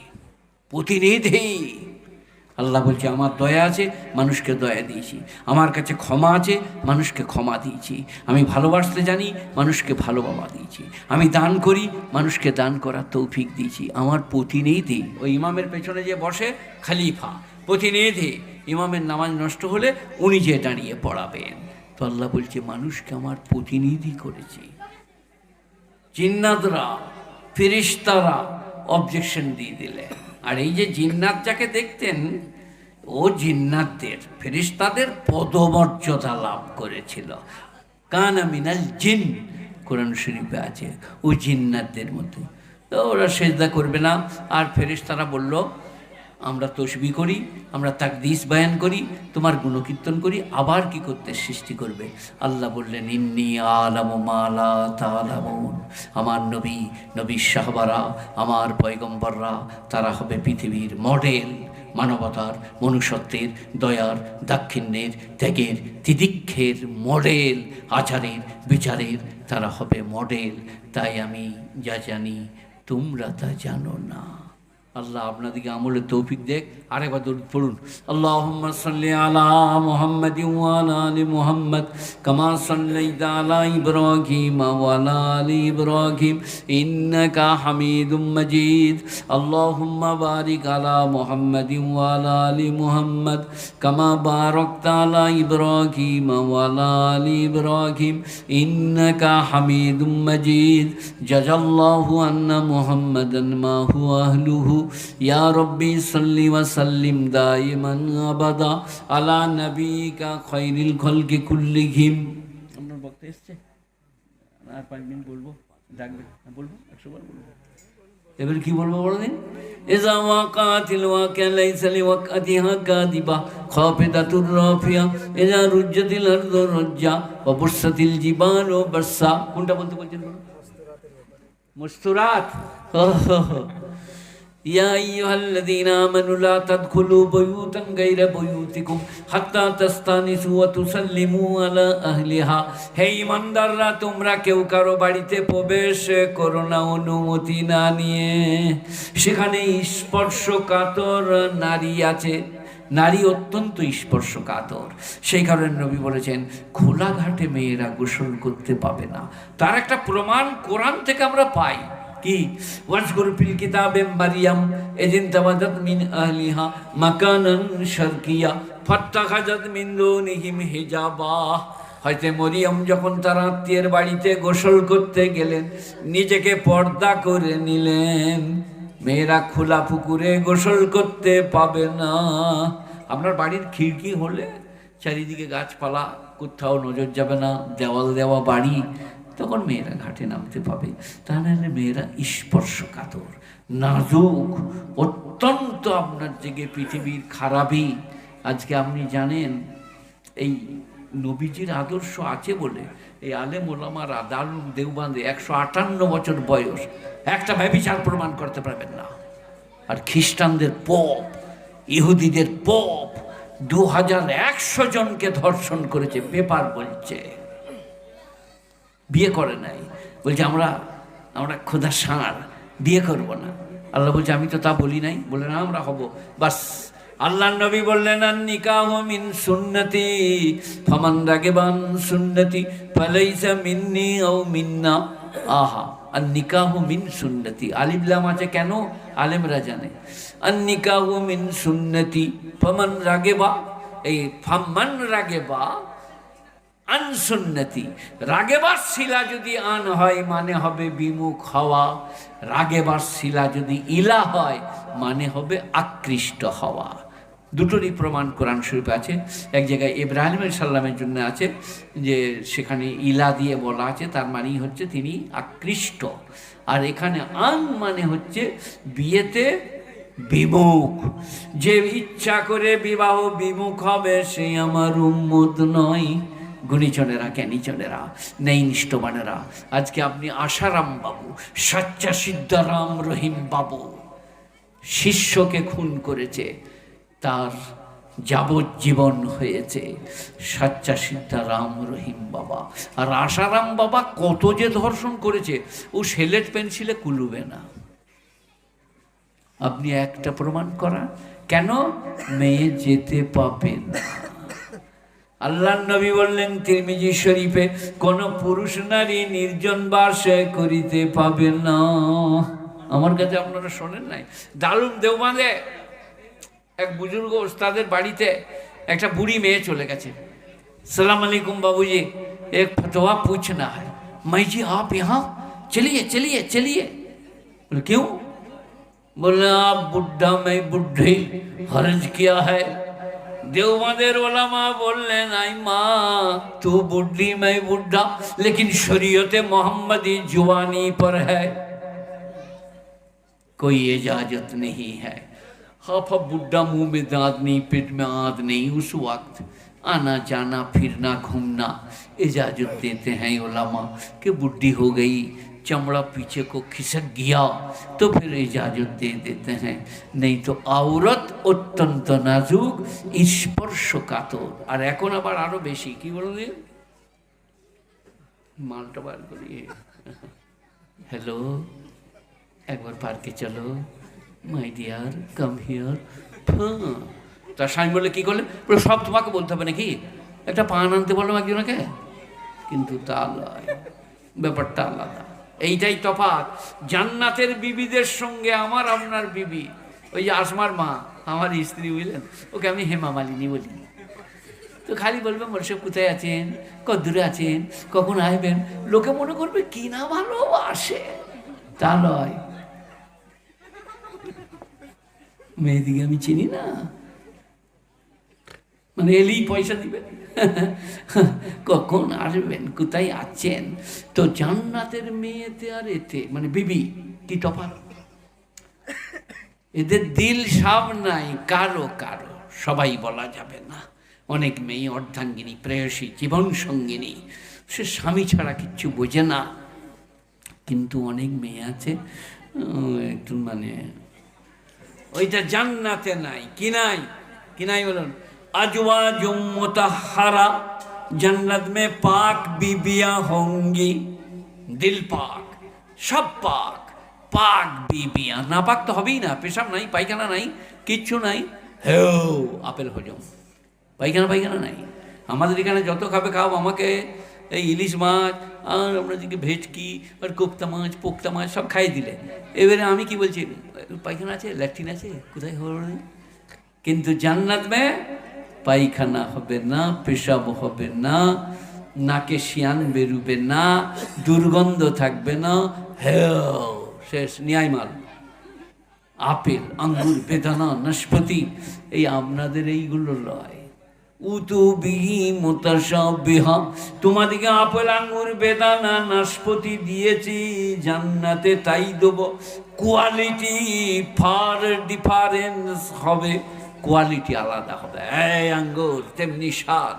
[SPEAKER 1] আল্লাহ বলছে আমার দয়া আছে, মানুষকে দয়া দিয়েছি। আমার কাছে ক্ষমা আছে, মানুষকে ক্ষমা দিয়েছি। আমি ভালোবাসতে জানি, মানুষকে ভালোবাসা দিয়েছি। আমি দান করি, মানুষকে দান করার তৌফিক দিয়েছি। আমার প্রতিনিধি। ওই ইমামের পেছনে যে বসে খলিফা, প্রতিনিধি। ইমামের নামাজ নষ্ট হলে উনি যে দাঁড়িয়ে পড়াবেন। তো আল্লাহ বলছে মানুষকে আমার প্রতিনিধি করেছি। জিন্নাতরা, ফেরেশতারা অবজেকশন দিয়ে দিলেন। আর এই যে জিন্নাত যাকে দেখতেন, ও জিন্নাতদের, ফেরেশতাদের পদমর্যাদা লাভ করেছিল। কানা মিনাল জিন, কোরআন শরীফে আছে, ও জিন্নাতদের মধ্যে। তো ওরা সেজদা করবে না। আর ফেরেশতারা বলল আমরা তসবিহ করি, আমরা তাকদীস বয়ান করি, তোমার গুণকীর্তন করি। আবার কি করতে সৃষ্টি করবে? আল্লাহ বললেন ইন্নী আলামু মা লা তা'লামুন। আমার নবী সাহাবারা, আমার পয়গম্বররা, তারা হবে পৃথিবীর মডেল। মানবতার, মনুষ্যত্বের, দয়ার, দাক্ষিণ্যের, ত্যাগের, তিতিক্ষের মডেল। আচারের, বিচারের তারা হবে মডেল। তাই আমি যা জানি তোমরা তা জানো না। আল্লাহ আপনাদেরকে আমলের তৌফিক দেখ। আরেকবার দরুদ পড়ুন। আল্লাহুম্মা সাল্লি আলা মুহাম্মাদিন ওয়া আলা আলি মুহাম্মাদ কামা সাল্লাইতা আলা ইব্রাহিম ওয়া আলা আলি ইব্রাহিম ইন্নাকা হামিদুম মাজিদ। আল্লাহুম্মা বারিক আলা মুহাম্মাদিন ওয়া আলা আলি মুহাম্মাদ কামা বারাকতা আলা ইব্রাহিম ওয়া আলা আলি ইব্রাহিম ইন্নাকা হামিদুম মাজিদ। জাযাল্লাহু আন্না মুহাম্মাদান মা হুয়া আহলুহু ইয়া রব্বি সাল্লি ওয়া সাল্লিম দাইমান আবাদা আলা নবিকা খায়রিল খালকি কুল্লিহিম। আপনার বক্তা এসছে, আর 5 মিনিট বলবো, ডাকবে, বলবো 100 বার বলবো। এবার কি বলবো বড় দিন? ইযা ওয়াকাতিল ওয়াকিয়া লাইসা লিওয়াকাতিহা কাদিবা খাফিদাতুর রাফিয়া ইযা রুজ্জাতিল আরদু রাজ্জা ওয়া বুসাতিল জিবালু বাসসা। কোনটা বলতে বলছেন? মুস্তুরাত। ইয়া আইয়ুহাল্লাযীনা আমানু লা তাদখুলু বুয়ুতান গায়রা বুয়ুতিকুম হাত্তা তাস্তানিসু ওয়া তুসাল্লিমু আলা আহলিহা। হে ঈমানদাররা, তোমরা কেউ কারো বাড়িতে প্রবেশ করো না অনুমতি না নিয়ে। সেখানে স্পর্শকাতর নারী আছে, নারী অত্যন্ত স্পর্শকাতর। সেই কারণে নবী বলেছেন খোলা ঘাটে মেয়েরা গোসল করতে পাবে না। তার একটা প্রমাণ কোরআন থেকে আমরা পাই। কি? ওয়াজকুর ফিল কিতাবে মারইয়াম ইযিন তাওয়াদাত মিন আহলিহা মাকানান শারকিয়া ফাত্তাখাযাত মিন দুনিহিম হিজাবা। হয়তো মরিয়ম যখন তার আত্মীয়ের বাড়িতে গোসল করতে গেলেন, নিজেকে পর্দা করে নিলেন। মেয়েরা খোলা পুকুরে গোসল করতে পাবে না। আপনার বাড়ির খিড়কি হলে চারিদিকে গাছপালা, কোথাও নজর যাবে না, দেওয়াল দেওয়া বাড়ি, তখন মেয়েরা ঘাটে নামতে পাবে। তা নাহলে মেয়েরা স্পর্শকাতর, নাজুক, অত্যন্ত আপনার দিকে পৃথিবীর খারাপই। আজকে আপনি জানেন এই নবীজির আদর্শ আছে বলে এই আলেম ওলামারা দারুল দেওবান্দে 158 বছর বয়স একটা ব্যভিচার প্রমাণ করতে পারবেন না। আর খ্রিস্টানদের পোপ, ইহুদিদের পোপ 2100 জনকে ধর্ষণ করেছে, পেপার বলছে। বিয়ে করে নাই, বলছে আমরা খোদা ষাঁড়, বিয়ে করব না। আল্লাহ বলছে আমি তো তা বলি নাই। বলে না আমরা হব, বাস। আল্লাহ নবী বললেন আন নিকাহু মিন সুন্নতি ফামান রাগিবান সুন্নতি ফালাইসা মিন্নি আও মিন্না। আহা, আন নিকাহু মিন সুন্নতি, আলিফ লাম আছে কেন? আলেমরা জানে। আন নিকাহু মিন সুন্নতি ফামান রাগিবা, এই ফামান রাগিবা আন সুন্নতি। রাগেবার শিলা যদি আন হয় মানে হবে বিমুখ হওয়া, রাগেবার শিলা যদি ইলা হয় মানে হবে আকৃষ্ট হওয়া। দুটোরই প্রমাণ কোরআন শরীফে আছে। এক জায়গায় ইব্রাহিম সাল্লামের জন্য আছে যে সেখানে ইলা দিয়ে বলা আছে, তার মানেই হচ্ছে তিনি আকৃষ্ট। আর এখানে আন মানে হচ্ছে বিয়েতে বিমুখ। যে ইচ্ছা করে বিবাহ বিমুখ হবে সে আমার উম্মত নয়। গুণীজনেরা, জ্ঞানীজনেরা, ন্যায়নিষ্ঠবানেরা, আজকে আপনি আশারাম বাবু, সাচ্চা সিদ্ধারাম রহিম বাবু শিষ্যকে খুন করেছে, তার যাবজ্জীবন হয়েছে সাচ্চা সিদ্ধারাম রহিম বাবা। আর আশারাম বাবা কত যে ধর্ষণ করেছে, ও সেলেট পেন্সিলে কুলুবে না। আপনি একটা প্রমাণ করান, কেন মেয়ে যেতে পাবে না? আল্লাহ নবী বললেন তিরমিজি শরীফে, কোন পুরুষ নারী নির্জন বাসে করিতে পাবে না। আমার কাছে আপনারা শোনেন নাই? দারুণ দেওবাঁধে এক বুজুর্গ ওস্তাদের বাড়িতে একটা বুড়ি মেয়ে চলে গেছে। सलाम अलैकुम बाबूजी, एक फतवा पूछना है। मैं जी आप यहाँ? चलिए चलिए चलिए। बोले क्यों? बोले आप बुढ़ा मैं बुढ़ी, हर्ज किया है। देवबंदेर उलमा बोललेन आई माँ तू बुढ़ी मैं बुढ़ा, लेकिन शरीयत मोहम्मदी जुबानी पर है, कोई इजाजत नहीं है। हाफा बुढ़ा, मुंह में दांत नहीं, पेट में आंत नहीं, उस वक्त आना जाना फिरना घूमना इजाजत देते हैं उलमा कि बुढ़ी हो गई, चमड़ा पीछे को खिसक गया तो फिर इजाजत दे देते हैं, नहीं तो औरत अत्यंत नाजुक स्पर्शकातर। और এখন আবার আরো বেশি কি বললেন, মালটা বার করিয়ে হ্যালো একবার পার্কে চলো, মাই ডিয়ার কাম হিয়ার। তার স্বামী বলে কি করলে? বলে সব তোমাকে বলতে হবে নাকি? একটা পান আনতে বললাম একজনকে, কিন্তু তা নয়, ব্যাপারটা আলাদা। এইটাই তফাৎ জান্নাতের বিবিদের সঙ্গে আমার আপনার বিবি। ওই যে আসমার মা আমার স্ত্রী, বুঝলেন, ওকে আমি হেমা মালিনী বলি। তো খালি বলবে মোরশেব কোথায় আছেন, কদ্দূরে আছেন, কখন আসবেন। লোকে মনে করবে কি না ভালোবাসে, তা নয়। মেয়েদিকে আমি চিনি না, মানে এলেই পয়সা দিবেন, কখন আসবেন, কোথায় আছেন। তো জান্নাতের মেয়েতে আর এতে মানে বিবি কি তফাৎ? এদের দিল সাব নাই কারো কারো, সবাই বলা যাবে না। অনেক মেয়ে অর্ধাঙ্গিনী, প্রেয়সী, জীবন সঙ্গিনী, সে স্বামী ছাড়া কিচ্ছু বোঝে না। কিন্তু অনেক মেয়ে আছে একটু মানে ওইটা জান্নাতে নাই। কি নাই? কি নাই বলুন? अज़वाजुम मुतहहरा, जन्नत में पाक बीबियां होंगी, दिल पाक, सब पाक, पाक बीबियां। ना पाक तो हबी ना, पेशाब नहीं, पायखाना नहीं, किच्छु नहीं, हेओ আপেল হজম, পায়খানা পায়খানা নাই। আমাদের এখানে যত খাবে খাও, আমাকে এই ইলিশ মাছ আর আপনাদেরকে ভেটকি আর কোপ্তা মাছ, পোক্তা মাছ সব খাইয়ে দিলে। এবারে আমি কি বলছি, পায়খানা আছে, ল্যাট্রিন আছে, কোথায় হবে? কিন্তু জান্নাত মে পায়খানা হবে না, পেশাব হবে না, নাকে শিয়ান বেরুবে না, দুর্গন্ধ থাকবে না, হেও শেষ ন্যায়মাল। আপেল, আঙ্গুর, বেদানা, নাশপাতি, এই আপনাদের এইগুলো লয়। উতু বিহি মুতাশাবিহা, তোমাদিকে আপেল, আঙ্গুর, বেদানা, নাশপাতি দিয়েছি জান্নাতে, তাই দেব। কোয়ালিটি ফার ডিফারেন্স হবে, কোয়ালিটি আলাদা হবে। এই আঙ্গুর তেমনি স্বাদ,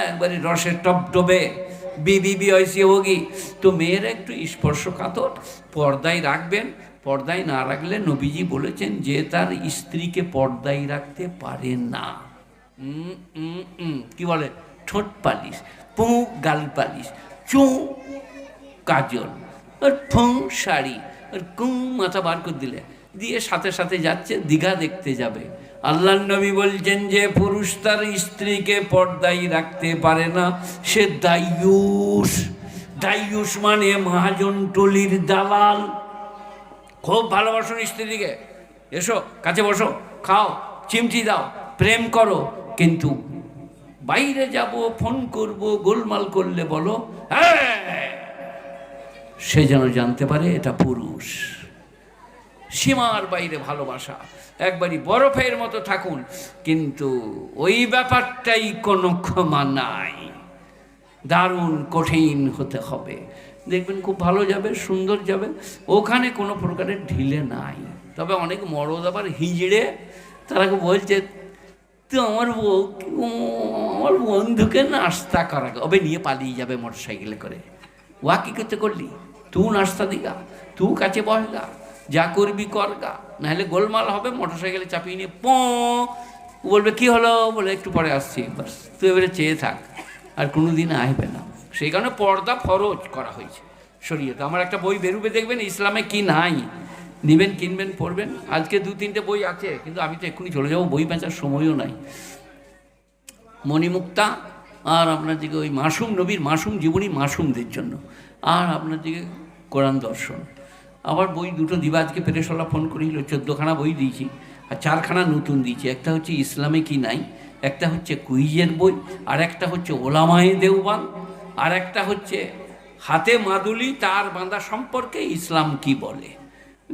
[SPEAKER 1] একবারে রসের টপটপে, বিবি হয়েছে হোগি। তো মেয়েরা একটু স্পর্শকাতর, পর্দায় রাখবেন। পর্দায় না রাখলে নবীজি বলেছেন যে তার স্ত্রীকে পর্দায় রাখতে পারে না। কি বলে? ঠোঁট পালিশ, পু গাল পালিশ, চু কাজল, আর ফু শাড়ি, আর কু মাথা বার করে দিলে, দিয়ে সাথে সাথে যাচ্ছে দীঘা দেখতে যাবে। আল্লাহ নবী বলছেন যে পুরুষ তার স্ত্রীকে পর্দায় রাখতে পারে না, সে দায়ুস। দায়ুস মানে মহাজন টলির দালাল। খুব ভালোবাসুন স্ত্রীকে, এসো কাছে বসো, খাও, চিমটি দাও, প্রেম করো, কিন্তু বাইরে যাব, ফোন করব, গোলমাল করলে বলো হ্যাঁ, সে যেন জানতে পারে এটা পুরুষ। সীমার বাইরে ভালোবাসা, একবারই বরফের মতো থাকুন, কিন্তু ওই ব্যাপারটাই কোনো ক্ষমা নাই, দারুণ কঠিন হতে হবে। দেখবেন খুব ভালো যাবে, সুন্দর যাবে, ওখানে কোনো প্রকারের ঢিলে নাই। তবে অনেক মরদ আবার হিজড়ে, তারা বলছে তুই আমার বউ আমার বন্ধুকে নাস্তা করা ওবে নিয়ে পালিয়ে যাবে মোটর সাইকেলে করে। ওয়া কী করতে করলি, তুই নাস্তা দিগা, তুই কাছে বসগা, যা করবি করগা, নাহলে গোলমাল হবে। মোটর সাইকেলে চাপিয়ে নিয়ে বলবে কি হলো, বলে একটু পরে আসছি, বাস তুই এবারে চেয়ে থাক, আর কোনো দিন আসবে না। সেই কারণে পর্দা ফরজ করা হয়েছে শরীয়তে। আমার একটা বই বেরোবে, দেখবেন ইসলামে কি নাই, নেবেন, কিনবেন, পড়বেন। আজকে 2-3টে বই আছে, কিন্তু আমি তো এক্ষুনি চলে যাবো, বই বেচার সময়ও নাই। মণিমুক্তা আর আপনার দিকে ওই মাসুম নবীর মাসুম জীবনী মাসুমদের জন্য, আর আপনার দিকে কোরআন দর্শন। আবার বই দুটো দিবা, আজকে পেরেশলা ফোন করেছিল, 14খানা বই দিয়েছি, আর 4খানা নতুন দিয়েছি। একটা হচ্ছে ইসলামে কি নাই, একটা হচ্ছে কুইজের বই, আর একটা হচ্ছে ওলামায়ে দেওবান, আর একটা হচ্ছে হাতে মাদুলি তার বাঁধা সম্পর্কে ইসলাম কি বলে।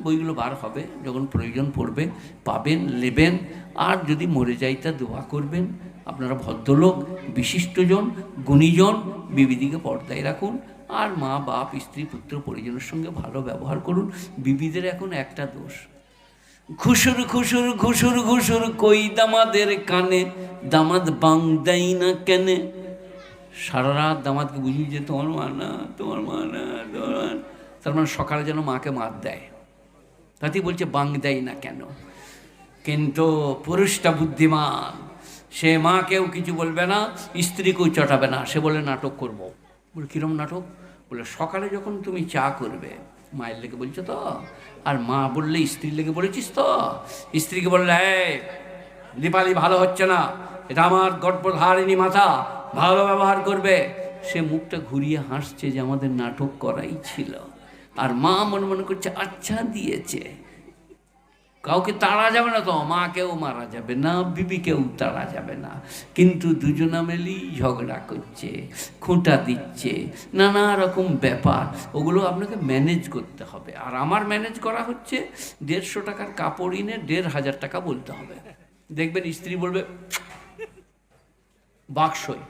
[SPEAKER 1] বইগুলো বার হবে, যখন প্রয়োজন পড়বে পাবেন, নেবেন। আর যদি মরে যাই তা দোয়া করবেন। আপনারা ভদ্রলোক, বিশিষ্টজন, গুণীজন, বিবিদিকে পর্দায় রাখুন, আর মা বাপ স্ত্রী পুত্র পরিজনের সঙ্গে ভালো ব্যবহার করুন। বিবিদের এখন একটা দোষ, খুশুর খুশুর ঘুষুর ঘুষুর কই দামাদের কানে, দামাদ বাং দেয় না কেনে। সারা রাত দামাদকে বুঝিয়ে যে তোমার মা না, তোমার মা না, তোমার মা। তার মানে সকালে যেন মাকে মাত দেয়, তাতেই বলছে বাং দেয় না কেন। কিন্তু পুরুষটা বুদ্ধিমান, সে মাকেও কিছু বলবে না, স্ত্রীকেও চটাবে না। সে বলে নাটক করবো। বলে কীরকম নাটক? বলে সকালে যখন তুমি চা করবে, মায়ের লেগে বলছো তো, আর মা বললে স্ত্রীর লেগে বলেছিস তো। স্ত্রীকে বললে এই দীপালি ভালো হচ্ছে না, এটা আমার গর্ভধারিণী মাথা, ভালো ব্যবহার করবে। সে মুখটা ঘুরিয়ে হাসছে যে আমাদের নাটক করাই ছিল, আর মা মনে মনে করছে আচ্ছা দিয়েছে। কাউকে তাড়া যাবে না তো, মাকেও মারা যাবে না, বিবিকেও তাড়া যাবে না, কিন্তু দুজনা মিলেই ঝগড়া করছে, খুঁটা দিচ্ছে, নানা রকম ব্যাপার। ওগুলো আপনাকে ম্যানেজ করতে হবে। আর আমার ম্যানেজ করা হচ্ছে 150 টাকার কাপড় এনে 1500 টাকা বলতে হবে। দেখবেন স্ত্রী বলবে বাক্সই,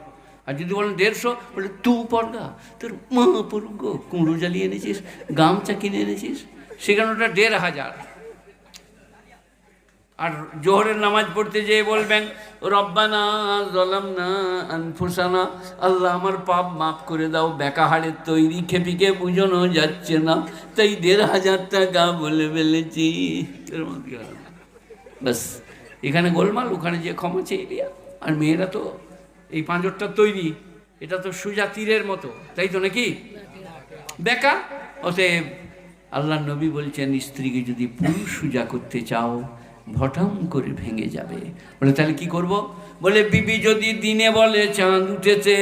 [SPEAKER 1] আর যদি বলেন 150, বলে তু পড়গা, তোর মা পড়ুক, কুমড়ো জ্বালিয়ে এনেছিস, গামছা কিনে এনেছিস, সেখানে ওটা 1500। আর জোহরের নামাজ পড়তে যেয়ে বলবেন রব্বানা যালামনা আনফুসানা, আল্লাহ আমার পাপ মাফ করে দাও, বেকা হাড়ের তৈরি, খেপিকে বুঝানো যাচ্ছে না, তাই 1500 টাকা বলে ফেলেছি। ব্যাস, এখানে গোলমাল, ওখানে যে ক্ষমা চেয়ে দিয়া। আর মেয়েরা তো এই পাঁজরটা তৈরি, এটা তো সোজা তীরের মতো, তাই তো নাকি, বেকা। অতএব আল্লাহ নবী বলছেন স্ত্রীকে যদি পুরুষ সোজা করতে চাও, ভটাম করে ভেঙে যাবে। বলে তাহলে কি করব? বলে বিবি যদি দিনে বলে চাঁদ উঠেছে,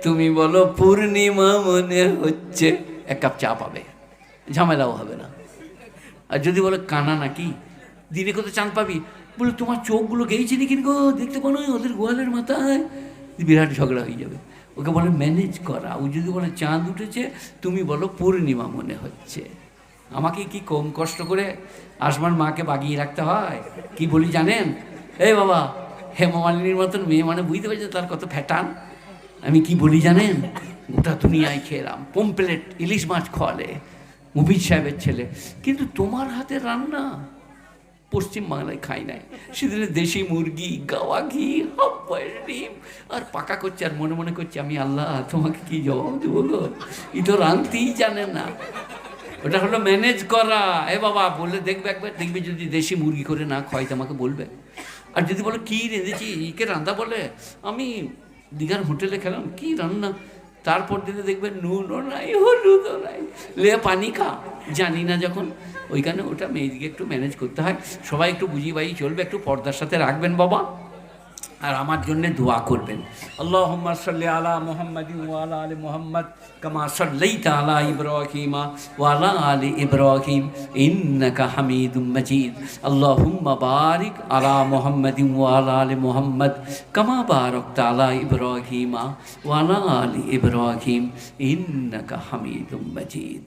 [SPEAKER 1] তুমি বলো পূর্ণিমা মনে হচ্ছে, 1 কাপ চা পাবে, ঝামেলাও হবে না। আর যদি বলে কানা নাকি, দিনে কত চাঁদ পাবি, বলে তোমার চোখগুলো গেয়েছে নাকি গো, দেখতে পানো ওদের গোয়ালের মাথায়, বিরাট ঝগড়া হয়ে যাবে। ওকে বলে ম্যানেজ করা। ও যদি বলে চাঁদ উঠেছে, তুমি বলো পূর্ণিমা মনে হচ্ছে। আমাকে কি কম কষ্ট করে আসমান মাকে বাগিয়ে রাখতে হয়? কি বলি জানেন? এই বাবা, হেমমালিনীর মতন মেয়ে মানে বুঝতে পারছে তার কত ফ্যাটান। আমি কি বলি জানেন? গোটা দুনিয়ায় খেলাম, পমপ্লেট ইলিশ মাছ খাওয়ালে মুফিজ সাহেবের ছেলে, কিন্তু তোমার হাতে রান্না পশ্চিম বাংলায় খাই নাই। সেদিনে দেশি মুরগি, গাওয়া ঘি, হাফ বয়েল ডিম, আর পাকা করছে, আর মনে মনে করছে আমি আল্লাহ তোমাকে কি জবাব দেবো গো, ই তো রাঁধতেই জানে না। ওটা হলো ম্যানেজ করা। এ বাবা বললে দেখবে, একবার দেখবে যদি দেশি মুরগি করে না খাওয়াই তোমাকে বলবে। আর যদি বলো কী রেঁধেছি, কে রান্না, বলে আমি দীঘার হোটেলে খেলাম, কি রান্না, তারপর দিনে দেখবে নুনও নাই, হলুদও নাই, লে পানি খা, জানি না যখন। ওইখানে ওটা মেয়েদিকে একটু ম্যানেজ করতে হয়। সবাই একটু বুঝিয়ে বাই চলবে, একটু পর্দার সাথে রাখবেন বাবা, আর আমার জন্য দোয়া করবেন। আল্লাহুম্মা সাল্লি আলা মুহাম্মাদিন ওয়া আলা আলি মুহাম্মাদ কামা সাল্লাইতা আলা ইব্রাহিম ওয়া আলা আলি ইব্রাহিম ইন্নাকা হামিদুম মাজিদ। আল্লাহুম্মা বারিক আলা মুহাম্মাদিন ওয়া আলা আলি মুহাম্মাদ কামা বারাকতা আলা ইব্রাহিম ওয়া আলা আলি ইব্রাহিম ইন্নাকা হামিদুম মাজিদ।